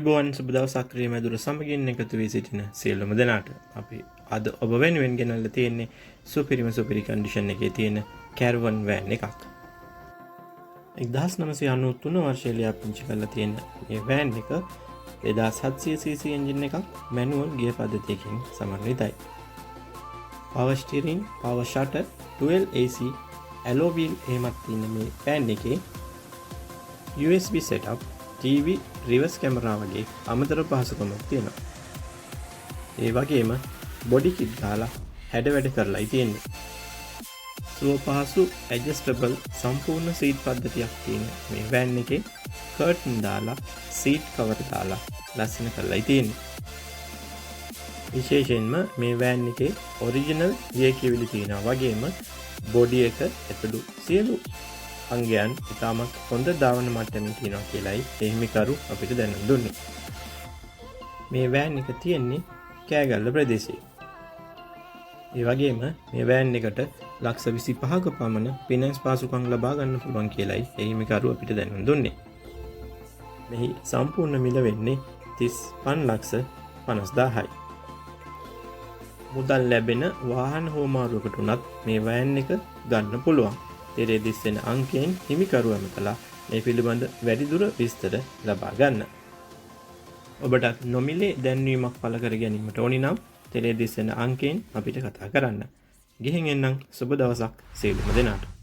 ආයුබෝවන් සුබ දවසක් මැදුර සමගින් එකතු වී සිටින සියලුම දෙනාට අපි අද ඔබ වෙනුවෙන් ගෙනල්ලා තියෙන්නේ සුපිරි කන්ඩිෂන් එකේ තියෙන Caravan van එකක්. 1993 වර්ෂයේ ලියාපදිංචි කරලා තියෙන මේ van එක 2700cc එන්ජින් එකක් මැනුවල් ගියර් පද්ධතියකින් සමන්විතයි. power steering, power shutter, 12 AC, alloy wheel එහෙමත් තියෙන මේ van එකේ USB setup, TV, revers camera වගේ අමතර පහසුකමක් තියෙනවා. ඒ වගේම body kit දාලා හැඩ වැඩ කරලායි තියෙන්නේ. සුව පහසු adjustable සම්පූර්ණ seat පද්ධතියක් තියෙන මේ van එකේ curtain දාලා seat cover දාලා ලස්සන කරලායි තියෙන්නේ. විශේෂයෙන්ම මේ van එකේ original gear කිවිලි තියෙනවා වගේම body එක ඇතුළු සියලු අංගයන් ඉතාමත් හොඳ ධාවන මට්ටමින් තියෙනවා කියලායි එහිමිකරු අපිට දැනුම් දුන්නේ. මේ van එක තියෙන්නේ කෑගල්ල ප්‍රදේශයේ. ඒ වගේම මේ van එකට ලක්ෂ 25ක පමණ ෆිනන්ස් පාසුකම් ලබා ගන්න පුළුවන් කියලායි එහිමිකරු අපිට දැනුම් දුන්නේ. මෙහි සම්පූර්ණ මිල වෙන්නේ 35,50,000යි. මුදල් ලැබෙන වාහන හෝමාරුවකට උනත් මේ van එක ගන්න පුළුවන්. තෙරේ දිස්සෙන අංකයෙන් හිමිකරු ඇමතලා මේ පිළිබඳ වැඩිදුර විස්තර ලබා ගන්න. ඔබට නොමිලේ දැන්වීමක් පළ කර ගැනීමට ඕනි නම් තෙරේ දිස්සෙන අංකයෙන් අපිට කතා කරන්න. ගිහින් එන්නම් සුබ දවසක් සියලුම දෙනාට.